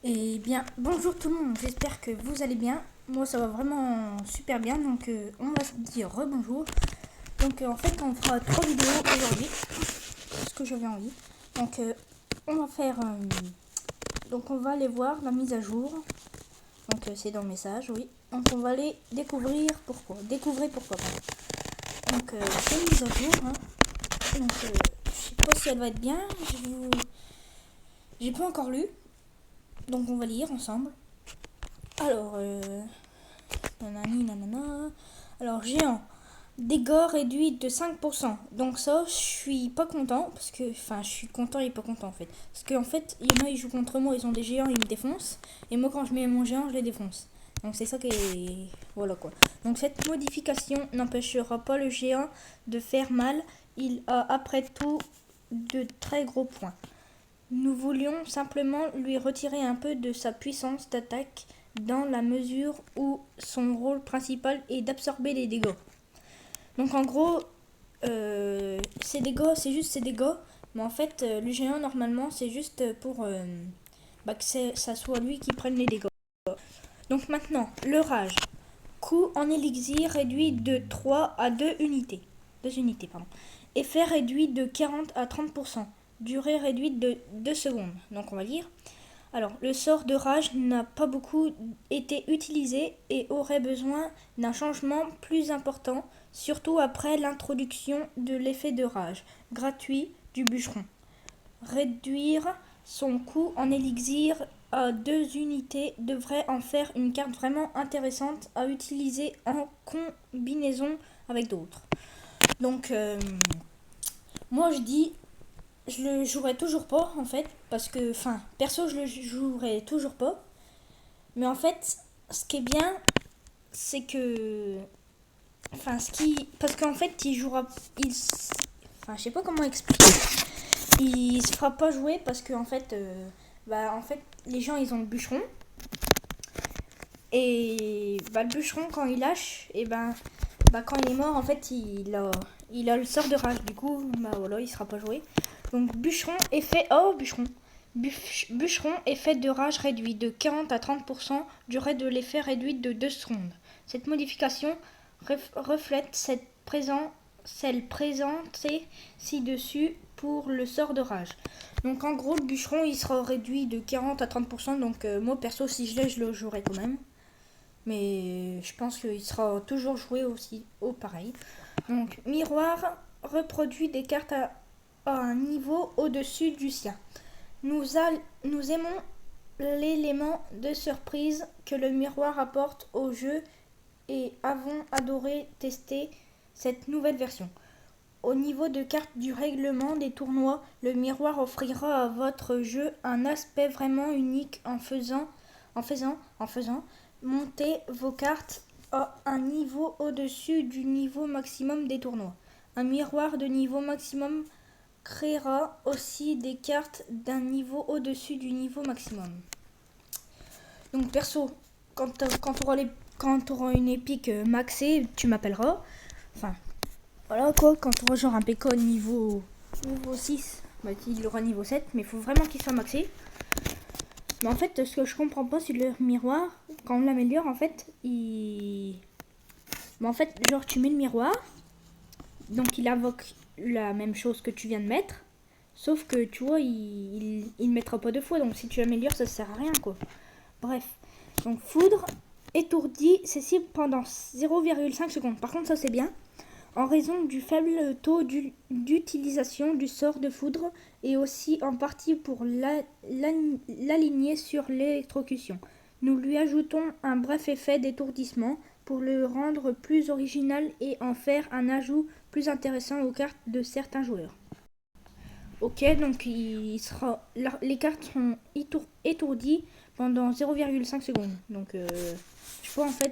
Eh bien, bonjour tout le monde, j'espère que vous allez bien. Moi, ça va vraiment super bien, donc on va se dire rebonjour. Donc, en fait, on fera 3 vidéos aujourd'hui, ce que j'avais envie. Donc, on va faire. Donc, on va aller voir la mise à jour. Donc, c'est dans le message, oui. Donc, on va aller découvrir pourquoi. Découvrir pourquoi, pardon. Donc, c'est une mise à jour. Hein. Donc, je sais pas si elle va être bien. J'ai pas encore lu. Donc, on va lire ensemble. Alors, nanani, nanana. Alors, géant. Dégâts réduits de 5%. Donc ça, je suis pas content. Parce que, enfin, je suis content et pas content en fait. Parce qu'en fait, il y en a, ils jouent contre moi, ils ont des géants, ils me défoncent. Et moi, quand je mets mon géant, je les défonce. Donc c'est ça qui est... Voilà quoi. Donc cette modification n'empêchera pas le géant de faire mal. Il a après tout de très gros points. Nous voulions simplement lui retirer un peu de sa puissance d'attaque dans la mesure où son rôle principal est d'absorber les dégâts. Donc en gros, ces dégâts, c'est juste ces dégâts. Mais en fait, le géant, normalement, c'est juste pour que ça soit lui qui prenne les dégâts. Donc maintenant, le rage. Coût en élixir réduit de 3 à 2 unités. 2 unités, pardon. Effet réduit de 40 à 30%. Durée réduite de 2 secondes. Donc on va lire. Alors, le sort de rage n'a pas beaucoup été utilisé et aurait besoin d'un changement plus important, surtout après l'introduction de l'effet de rage gratuit du bûcheron. Réduire son coût en élixir à 2 unités devrait en faire une carte vraiment intéressante à utiliser en combinaison avec d'autres. Donc, moi je dis je le jouerai toujours pas en fait parce que perso je le jouerai toujours pas, mais en fait ce qui est bien c'est que parce qu'en fait il jouera je sais pas comment expliquer, il se fera pas jouer parce que en fait les gens ils ont le bûcheron et le bûcheron quand il lâche et quand il est mort en fait il a le sort de rage, du coup voilà il sera pas joué. Donc bûcheron effet de rage réduit de 40 à 30%, durée de l'effet réduite de 2 secondes. Cette modification reflète celle présentée ci-dessus pour le sort de rage. Donc en gros le bûcheron il sera réduit de 40 à 30%, donc moi perso si je le jouerai quand même. Mais je pense qu'il sera toujours joué aussi au pareil. Donc miroir reproduit des cartes à un niveau au-dessus du sien. Nous aimons l'élément de surprise que le miroir apporte au jeu et avons adoré tester cette nouvelle version. Au niveau de cartes du règlement des tournois, le miroir offrira à votre jeu un aspect vraiment unique en faisant monter vos cartes à un niveau au-dessus du niveau maximum des tournois. Un miroir de niveau maximum créera aussi des cartes d'un niveau au-dessus du niveau maximum. Donc perso, quand tu auras une épique maxée, tu m'appelleras. Enfin, voilà quoi, quand tu auras genre un PK niveau 6, il aura niveau 7, mais il faut vraiment qu'il soit maxé. Mais en fait, ce que je comprends pas, c'est le miroir. Quand on l'améliore, en fait, Mais en fait, genre tu mets le miroir, donc il invoque la même chose que tu viens de mettre. Sauf que tu vois, il ne mettra pas deux fois, donc si tu améliores, ça sert à rien quoi. Bref. Donc foudre, étourdi, c'est cible pendant 0,5 secondes. Par contre, ça c'est bien. En raison du faible taux d'utilisation du sort de foudre et aussi en partie pour l'aligner sur l'électrocution. Nous lui ajoutons un bref effet d'étourdissement pour le rendre plus original et en faire un ajout plus intéressant aux cartes de certains joueurs. Ok, donc les cartes seront étourdies pendant 0,5 secondes. Donc je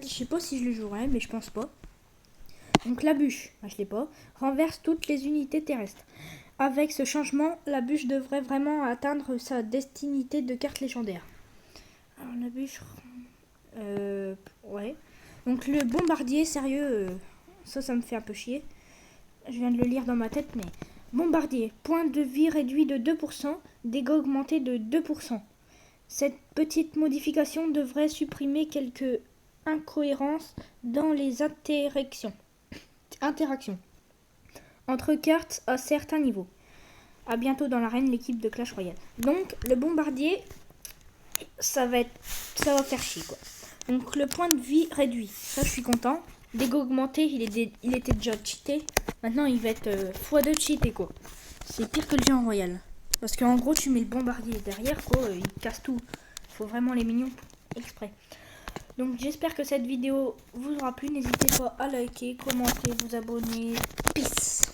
sais pas si je le jouerai, mais je pense pas. Donc la bûche, je l'ai pas, renverse toutes les unités terrestres. Avec ce changement, la bûche devrait vraiment atteindre sa destinité de carte légendaire. Alors la bûche, ouais. Donc le bombardier, sérieux, ça me fait un peu chier. Je viens de le lire dans ma tête, mais bombardier, point de vie réduit de 2%, dégâts augmentés de 2%. Cette petite modification devrait supprimer quelques incohérences dans les interactions entre cartes à certains niveaux. À bientôt dans l'arène, l'équipe de Clash Royale. Donc le bombardier, ça va faire chier quoi. Donc le point de vie réduit, ça je suis content. Dégâts augmenté, il était déjà cheaté. Maintenant il va être x2 cheaté quoi. C'est pire que le géant royal. Parce qu'en gros tu mets le bombardier derrière quoi, il casse tout. Faut vraiment les minions exprès. Donc j'espère que cette vidéo vous aura plu. N'hésitez pas à liker, commenter, vous abonner. Peace.